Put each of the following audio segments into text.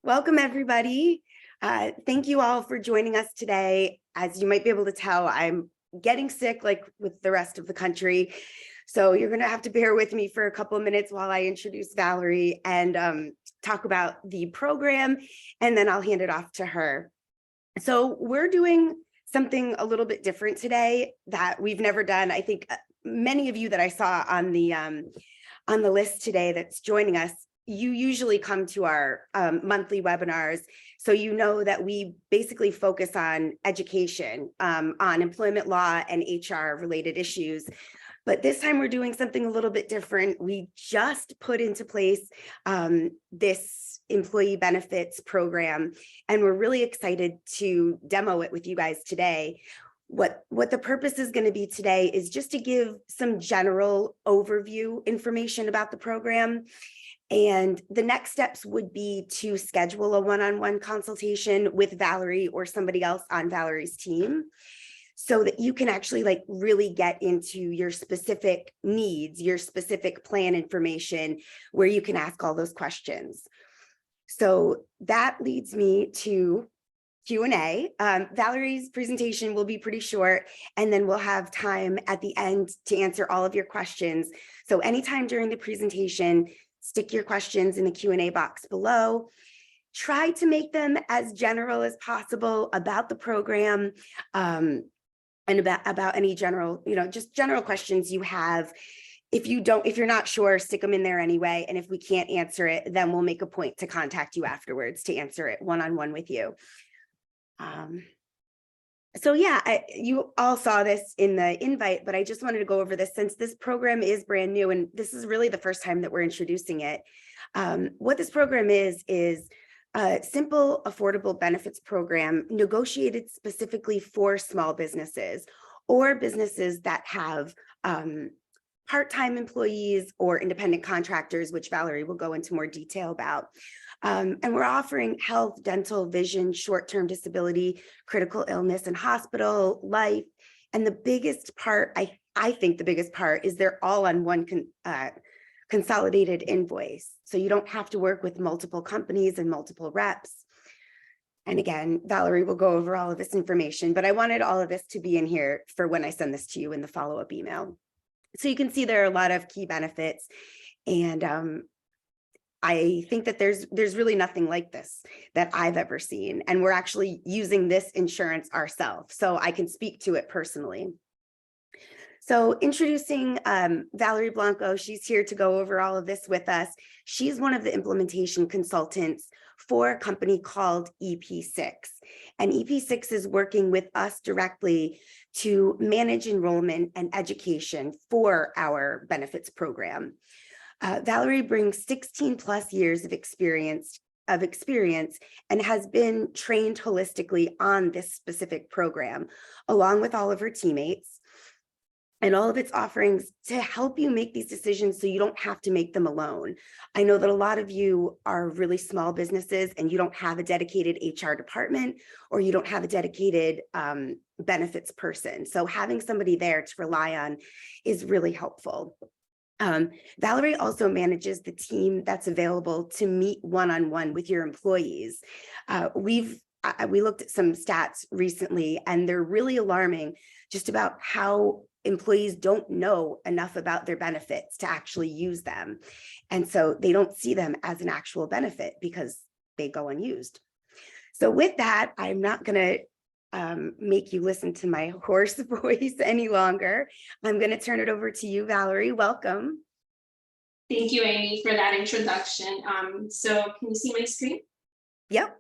Welcome, everybody. Thank you all for joining us today. As you might be able to tell, I'm getting sick like with the rest of the country. So you're going to have to bear with me for a couple of minutes while I introduce Valerie and talk about the program, and then I'll hand it off to her. So we're doing something a little bit different today that we've never done. I think many of you that I saw on the list today that's joining us, you usually come to our monthly webinars. So you know that we basically focus on education, on employment law and HR related issues. But this time we're doing something a little bit different. We just put into place this employee benefits program, and we're really excited to demo it with you guys today. What the purpose is going to be today is just to give some general overview information about the program. And the next steps would be to schedule a one-on-one consultation with Valerie or somebody else on Valerie's team, so that you can actually like really get into your specific needs, your specific plan information, where you can ask all those questions. So that leads me to Q&A. Valerie's presentation will be pretty short, and then we'll have time at the end to answer all of your questions. So anytime during the presentation, stick your questions in the Q&A box below. Try to make them as general as possible about the program, and about any general, just general questions you have. If you're not sure, stick them in there anyway. And if we can't answer it, then we'll make a point to contact you afterwards to answer it one-on-one with you. So yeah, you all saw this in the invite, but I just wanted to go over this since this program is brand new, and this is really the first time that we're introducing it. What this program is a simple, affordable benefits program negotiated specifically for small businesses or businesses that have part-time employees or independent contractors, which Valerie will go into more detail about. And we're offering health, dental, vision, short-term disability, critical illness and hospital, life. And the biggest part, I think the biggest part, is they're all on one consolidated invoice. So you don't have to work with multiple companies and multiple reps. And again, Valerie will go over all of this information, but I wanted all of this to be in here for when I send this to you in the follow-up email. So you can see there are a lot of key benefits, and I think that there's really nothing like this that I've ever seen. And we're actually using this insurance ourselves, so I can speak to it personally. So introducing Valerie Blanco, she's here to go over all of this with us. She's one of the implementation consultants for a company called EP6. And EP6 is working with us directly to manage enrollment and education for our benefits program. Valerie brings 16 plus years of experience and has been trained holistically on this specific program, along with all of her teammates and all of its offerings to help you make these decisions so you don't have to make them alone. I know that a lot of you are really small businesses and you don't have a dedicated HR department, or you don't have a dedicated benefits person. So having somebody there to rely on is really helpful. Valerie also manages the team that's available to meet one-on-one with your employees. We looked at some stats recently, and they're really alarming just about how employees don't know enough about their benefits to actually use them. And so they don't see them as an actual benefit because they go unused. So with that, I'm not going to make you listen to my hoarse voice any longer. I'm going to turn it over to you, Valerie. Welcome. Thank you, Amy, for that introduction. So can you see my screen? Yep.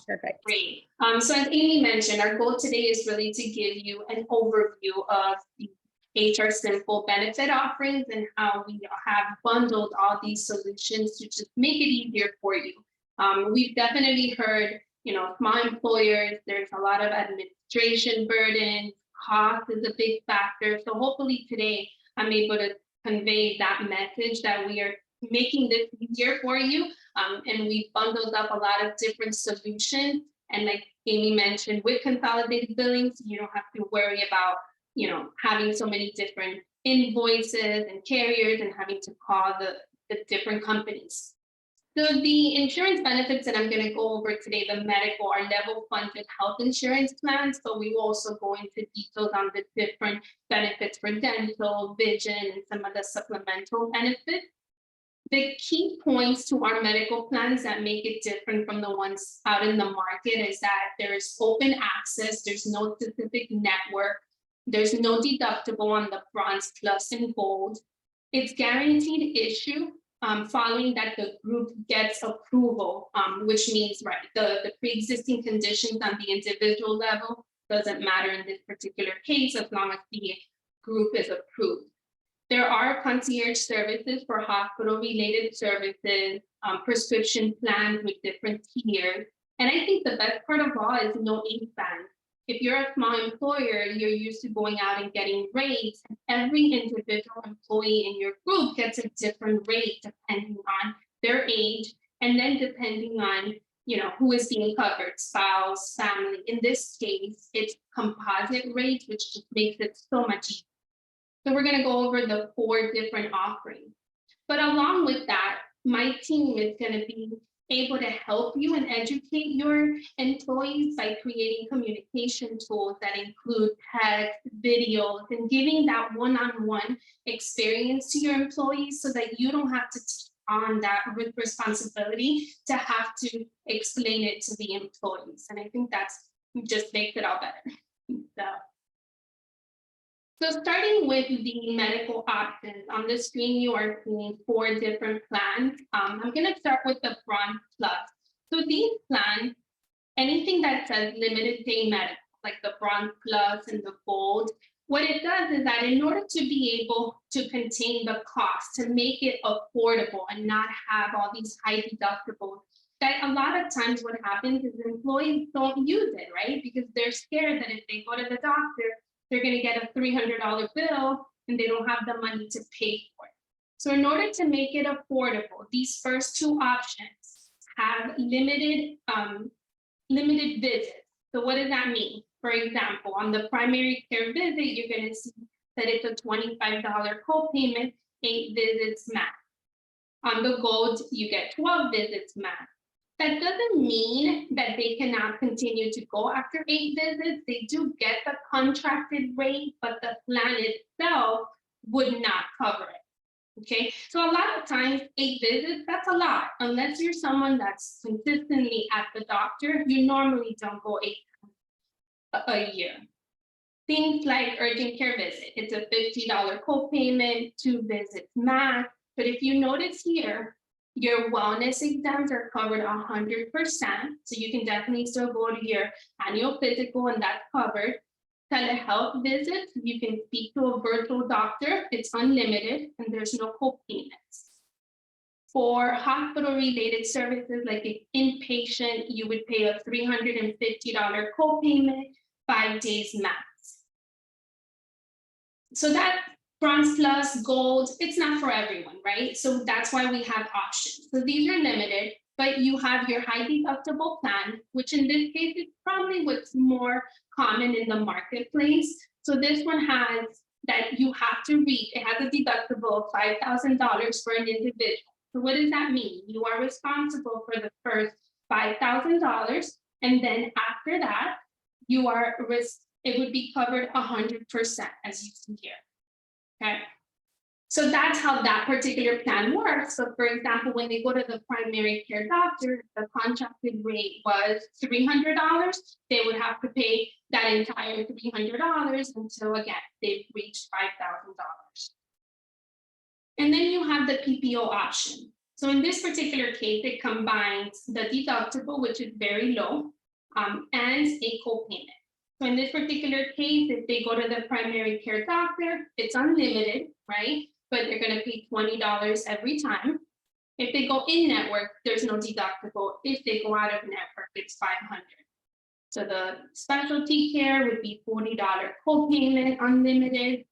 Perfect. Great. So as Amy mentioned, our goal today is really to give you an overview of the HR Simple benefit offerings and how we have bundled all these solutions to just make it easier for you. We've definitely heard, small employers, there's a lot of administration burden, cost is a big factor. So hopefully today I'm able to convey that message that we are making this easier for you. And we bundled up a lot of different solutions. And like Amy mentioned, with consolidated billings, you don't have to worry about, having so many different invoices and carriers and having to call the different companies. So the insurance benefits that I'm going to go over today, the medical are level funded health insurance plans, but we will also go into details on the different benefits for dental, vision, and some of the supplemental benefits. The key points to our medical plans that make it different from the ones out in the market is that there's open access, there's no specific network, there's no deductible on the bronze, plus, and gold. It's guaranteed issue following that the group gets approval, which means, right, the pre-existing conditions on the individual level doesn't matter in this particular case as long as the group is approved. There are concierge services for hospital-related services, prescription plans with different tiers. And I think the best part of all is no age band. If you're a small employer, you're used to going out and getting rates, and every individual employee in your group gets a different rate depending on their age, and then depending on, you know, who is being covered, spouse, family. In this case, it's composite rates, which just makes it so much easier. So we're going to go over the 4 different offerings. But along with that, my team is going to be able to help you and educate your employees by creating communication tools that include text, videos, and giving that one-on-one experience to your employees so that you don't have to take on that responsibility to have to explain it to the employees. And I think that's just makes it all better. So starting with the medical options, on the screen you are seeing 4 different plans. I'm going to start with the Bronze Plus. So these plans, anything that says limited day medical, like the Bronze Plus and the Gold, what it does is that in order to be able to contain the cost, to make it affordable and not have all these high deductibles, that a lot of times what happens is employees don't use it, right? Because they're scared that if they go to the doctor, they're going to get a $300 bill and they don't have the money to pay for it. So in order to make it affordable, these first 2 options have limited visits. So what does that mean? For example, on the primary care visit, you're going to see that it's a $25 copayment, 8 visits max. On the Gold, you get 12 visits max. That doesn't mean that they cannot continue to go after 8 visits. They do get the contracted rate, but the plan itself would not cover it. Okay, so a lot of times 8 visits, that's a lot. Unless you're someone that's consistently at the doctor, you normally don't go 8 times a year. Things like urgent care visit, it's a $50 copayment, 2 visits max. But if you notice here, your wellness exams are covered 100%. So you can definitely still go to your annual physical and that's covered. Telehealth visits, you can speak to a virtual doctor. It's unlimited and there's no co-payments. For hospital-related services like an inpatient, you would pay a $350 co-payment, 5 days max. So that Bronze Plus, Gold, it's not for everyone, right? So that's why we have options. So these are limited, but you have your high deductible plan, which in this case is probably what's more common in the marketplace. So this one has that you have to reach, it has a deductible of $5,000 for an individual. So what does that mean? You are responsible for the first $5,000, and then after that, you are it would be covered 100%, as you see here. Okay, so that's how that particular plan works. So for example, when they go to the primary care doctor, the contracted rate was $300. They would have to pay that entire $300 until again, they've reached $5,000. And then you have the PPO option. So in this particular case, it combines the deductible, which is very low, and a co-payment. So in this particular case, if they go to the primary care doctor, it's unlimited, right? But they're going to pay $20 every time. If they go in network, there's no deductible. If they go out of network, it's $500. So the specialty care would be $40 co-payment, unlimited.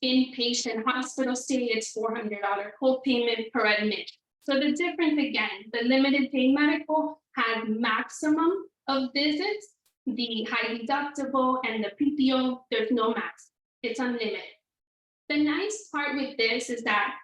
Inpatient hospital stay, it's $400 co-payment per admission. So the difference again, the limited day medical has maximum of visits. The high deductible and the PPO, there's no max, it's unlimited. The nice part with this is that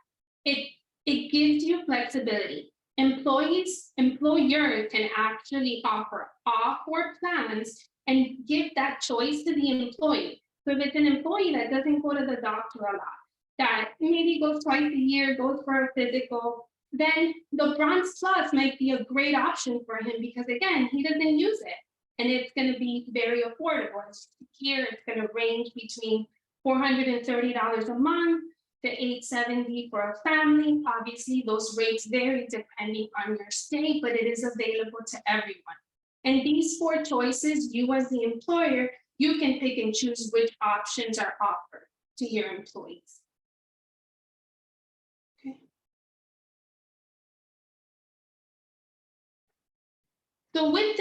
it gives you flexibility. employers can actually offer off work plans and give that choice to the employee. So if it's an employee that doesn't go to the doctor a lot, that maybe goes twice a year, goes for a physical, then the Bronze Plus might be a great option for him because again, he doesn't use it. And it's going to be very affordable. Here, it's going to range between $430 a month to $870 for a family. Obviously, those rates vary depending on your state, but it is available to everyone. And these 4 choices, you as the employer, you can pick and choose which options are offered to your employees. Okay. So with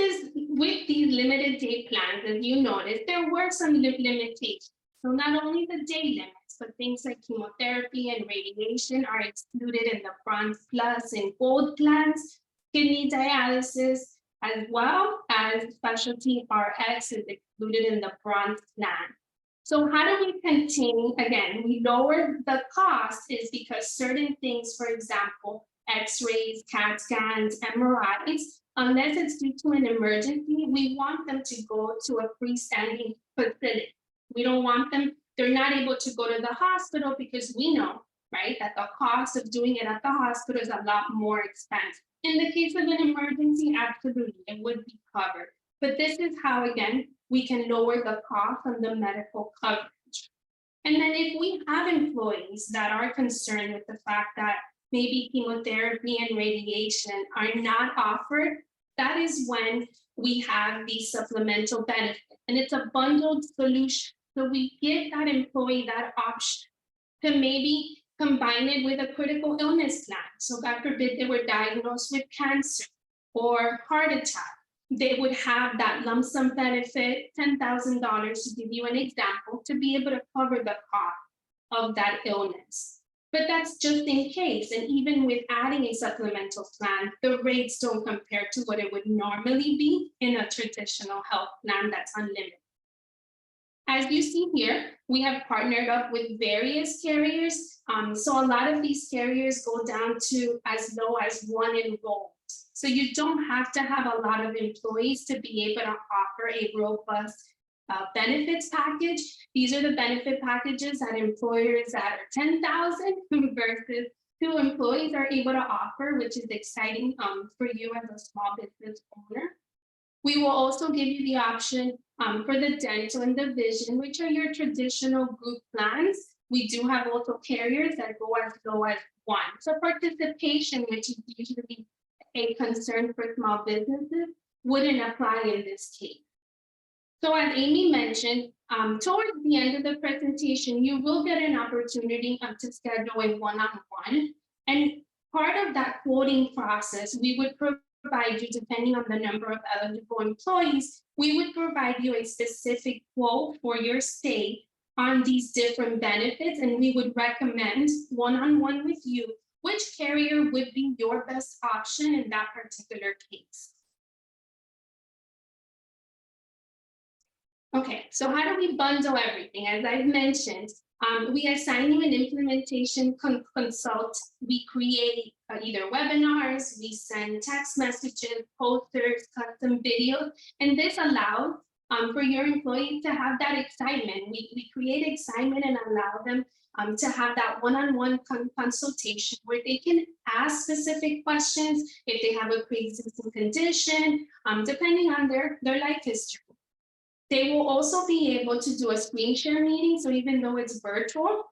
these limited day plans, as you noticed, there were some limitations. So not only the day limits, but things like chemotherapy and radiation are excluded in the Bronze Plus and Gold plans. Kidney dialysis, as well as specialty RX, is excluded in the Bronze plan. So how do we contain, again, we lower the cost is because certain things, for example, X-rays, CAT scans, MRIs, unless it's due to an emergency, we want them to go to a freestanding facility. We don't want them, they're not able to go to the hospital because we know, right, that the cost of doing it at the hospital is a lot more expensive. In the case of an emergency, absolutely, it would be covered. But this is how, again, we can lower the cost on the medical coverage. And then if we have employees that are concerned with the fact that maybe chemotherapy and radiation are not offered, that is when we have the supplemental benefit. And it's a bundled solution. So we give that employee that option to maybe combine it with a critical illness plan. So God forbid they were diagnosed with cancer or heart attack. They would have that lump sum benefit, $10,000 to give you an example, to be able to cover the cost of that illness. But that's just in case. And even with adding a supplemental plan, the rates don't compare to what it would normally be in a traditional health plan that's unlimited. As you see here, we have partnered up with various carriers. So a lot of these carriers go down to as low as 1 enrolled. So you don't have to have a lot of employees to be able to offer a robust benefits package. These are the benefit packages that employers that are 10,000 versus 2 employees are able to offer, which is exciting for you as a small business owner. We will also give you the option for the dental and the vision, which are your traditional group plans. We do have also carriers that go as low as 1. So participation, which is usually a concern for small businesses, wouldn't apply in this case. So as Amy mentioned, towards the end of the presentation, you will get an opportunity to schedule a one-on-one. And part of that quoting process, we would provide you, depending on the number of eligible employees, we would provide you a specific quote for your state on these different benefits, and we would recommend one-on-one with you which carrier would be your best option in that particular case. Okay, so how do we bundle everything? As I've mentioned, we assign you an implementation consult. We create either webinars, we send text messages, posters, custom videos, and this allows for your employees to have that excitement. We create excitement and allow them to have that one-on-one consultation where they can ask specific questions if they have a pre-existing condition, depending on their life history. They will also be able to do a screen share meeting. So even though it's virtual,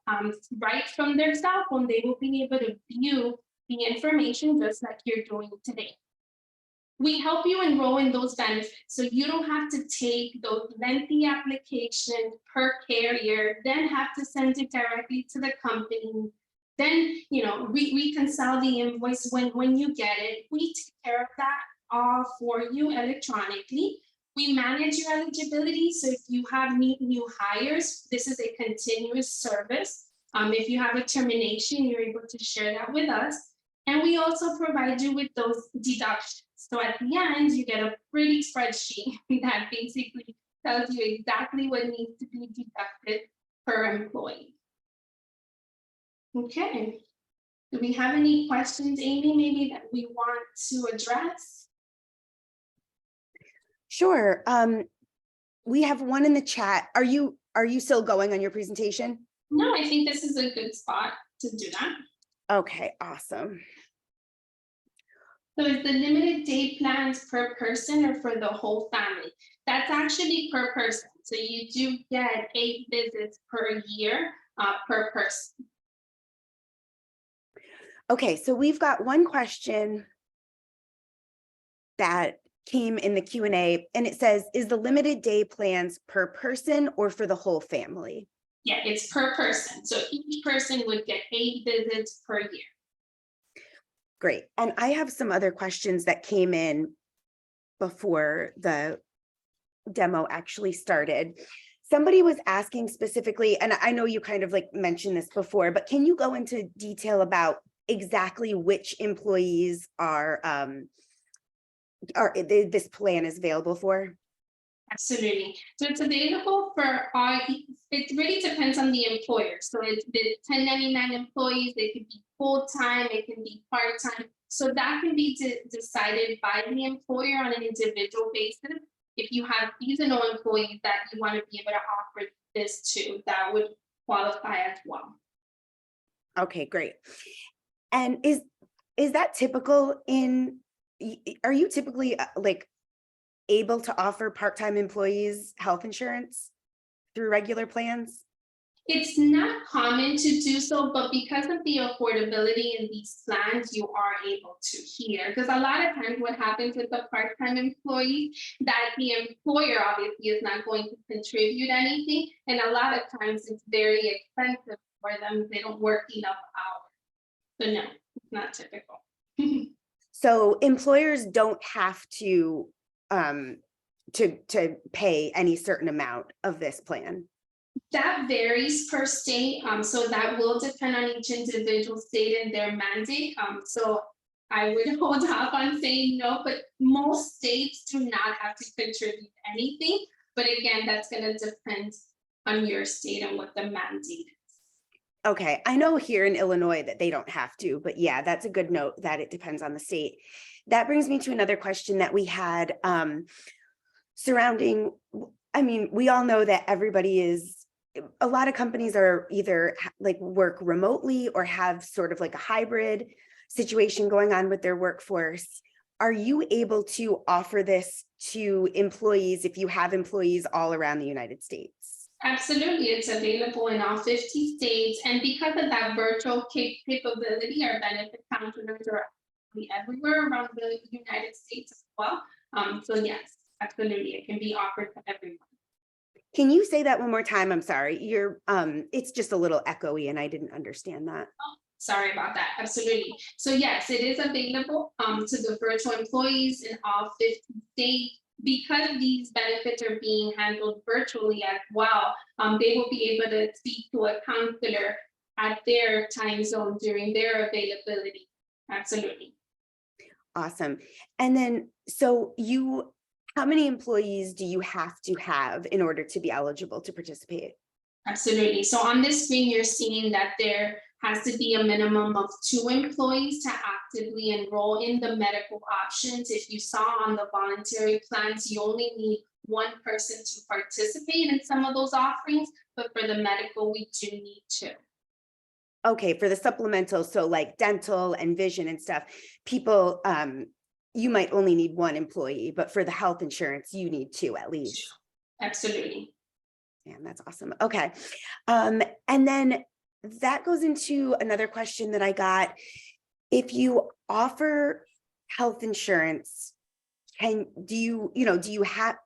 right from their cell phone, they will be able to view the information just like you're doing today. We help you enroll in those benefits. So you don't have to take those lengthy applications per carrier, then have to send it directly to the company. Then, reconcile the invoice when you get it. We take care of that all for you electronically. We manage your eligibility. So if you have new hires, this is a continuous service. If you have a termination, you're able to share that with us. And we also provide you with those deductions. So at the end, you get a pretty spreadsheet that basically tells you exactly what needs to be deducted per employee. Okay. Do we have any questions, Amy, maybe that we want to address? Sure. We have one in the chat. Are you still going on your presentation? No, I think this is a good spot to do that. Okay, awesome. So is the limited day plans per person or for the whole family? That's actually per person. So you do get 8 visits per year per person. Okay, so we've got one question that came in the Q&A, and it says, is the limited day plans per person or for the whole family? Yeah, it's per person. So each person would get 8 visits per year. Great. And I have some other questions that came in before the demo actually started. Somebody was asking specifically, and I know you kind of like mentioned this before, but can you go into detail about exactly which employees this plan is available for? Absolutely. So it's available for all, it really depends on the employer. So it's the 1099 employees, they could be full-time, it can be part-time. So that can be decided by the employer on an individual basis. If you have seasonal employees that you want to be able to offer this to, that would qualify as well. Okay, great. And is that typical are you typically like able to offer part-time employees health insurance through regular plans? It's not common to do so, but because of the affordability in these plans, you are able to here. Because a lot of times what happens with the part-time employee, that the employer obviously is not going to contribute anything. And a lot of times it's very expensive for them. They don't work enough hours. So no, it's not typical. So employers don't have to pay any certain amount of this plan. That varies per state, so that will depend on each individual state and their mandate. So I would hold off on saying no, but most states do not have to contribute anything. But again, that's going to depend on your state and what the mandate is. Okay, I know here in Illinois that they don't have to, but yeah, that's a good note that it depends on the state. That brings me to another question that we had surrounding, I mean, we all know that a lot of companies are either like work remotely or have sort of like a hybrid situation going on with their workforce. Are you able to offer this to employees if you have employees all around the United States? Absolutely, it's available in all 50 states. And because of that virtual capability, our benefit counselors are everywhere around the United States as well. So yes, absolutely, it can be offered to everyone. Can you say that one more time? I'm sorry. It's just a little echoey and I didn't understand that. Oh, sorry about that. Absolutely. So yes, it is available to the virtual employees in all 50 states. Because these benefits are being handled virtually as well, they will be able to speak to a counselor at their time zone during their availability. Absolutely. Awesome. And then, so how many employees do you have to have in order to be eligible to participate? Absolutely. So on this screen, you're seeing that there has to be a minimum of 2 employees to actively enroll in the medical options. If you saw on the voluntary plans, you only need 1 person to participate in some of those offerings, but for the medical, we do need 2. Okay, for the supplemental, so like dental and vision and stuff, people, you might only need 1 employee, but for the health insurance, you need 2 at least. Absolutely. Yeah, that's awesome. Okay. And then that goes into another question that I got. If you offer health insurance, do you have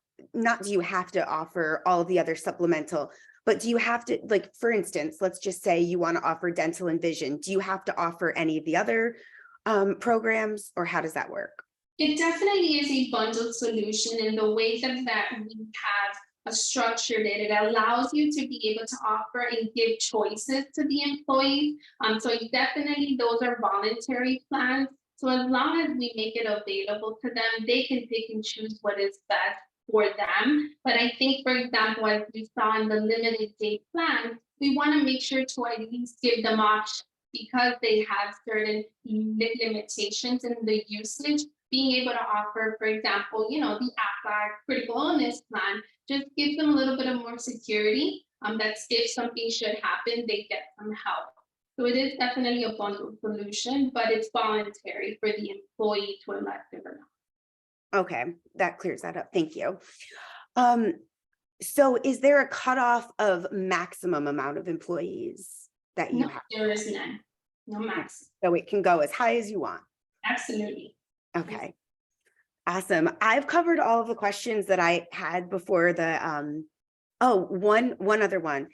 to offer all of the other supplemental, but do you have to, like, for instance, let's just say you want to offer dental and vision. Do you have to offer any of the other programs, or how does that work? It definitely is a bundled solution, and the way that we have structured it, it allows you to be able to offer and give choices to the employees. So definitely those are voluntary plans. So as long as we make it available to them, they can pick and choose what is best for them. But I think, for example, as we saw in the limited day plan, we want to make sure to at least give them options. because they have certain limitations in the usage, being able to offer, for example, the AFLAC critical illness plan just gives them a little bit of more security. That's if something should happen, they get some help. So it is definitely a bundled solution, but it's voluntary for the employee to elect it or not. Okay, that clears that up. Thank you. So is there a cutoff of maximum amount of employees that you No, have? there is none. No max. So it can go as high as you want. Absolutely. Okay. Awesome. I've covered all of the questions that I had before the one other one.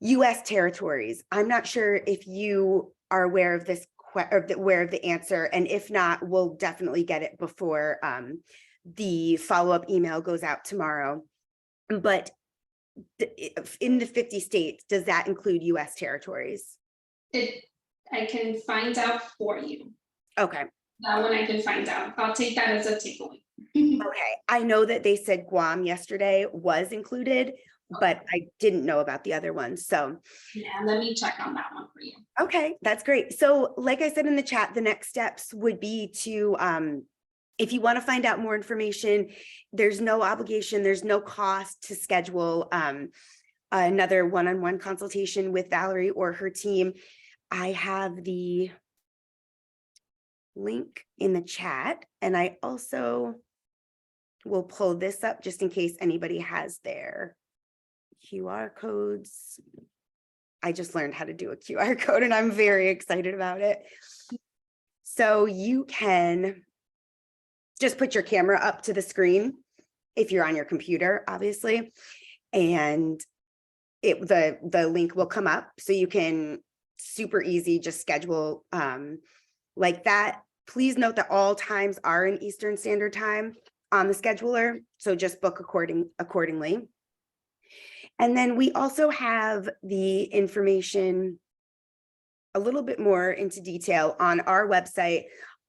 US territories. I'm not sure if you are aware of this aware of the answer, and if not, we'll definitely get it before the follow-up email goes out tomorrow. But in the 50 states, does that include US territories? I can find out for you. Okay. That one I can find out. I'll take that as a takeaway. Okay. I know that they said Guam yesterday was included, but I didn't know about the other ones. So yeah, let me check on that one for you. Okay, that's great. So like I said in the chat, the next steps would be to, if you want to find out more information, there's no obligation, there's no cost to schedule another one-on-one consultation with Valerie or her team. I have the link in the chat, and I also will pull this up just in case anybody has their QR codes. I just learned how to do a QR code and I'm very excited about it. So you can just put your camera up to the screen if you're on your computer, obviously, and the link will come up, so you can super easy just schedule like that. Please note that all times are in Eastern Standard Time on the scheduler, so just book accordingly. And then we also have the information a little bit more into detail on our website.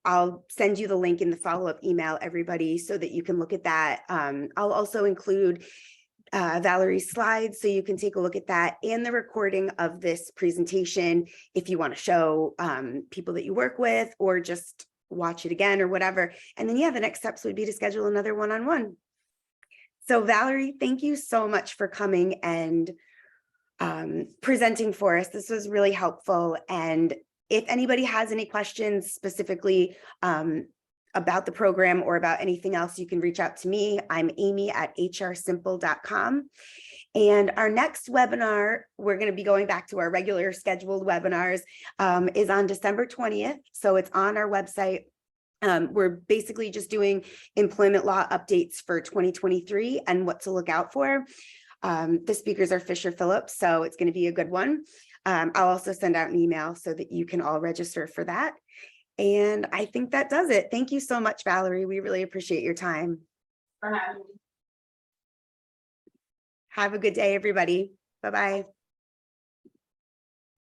I'll send you the link in the follow-up email, everybody, so that you can look at that. I'll also include Valerie's slides so you can take a look at that, and the recording of this presentation if you want to show people that you work with, or just watch it again or whatever. And then, yeah, the next steps would be to schedule another one-on-one. So Valerie, thank you so much for coming and presenting for us. This was really helpful. And if anybody has any questions specifically about the program or about anything else, you can reach out to me. I'm Amy at hrsimple.com. And our next webinar, we're going to be going back to our regular scheduled webinars, is on December 20th. So it's on our website. We're basically just doing employment law updates for 2023 and what to look out for. The speakers are Fisher Phillips, so it's going to be a good one. I'll also send out an email so that you can all register for that. And I think that does it. Thank you so much, Valerie. We really appreciate your time. For having me. Have a good day, everybody. Bye-bye.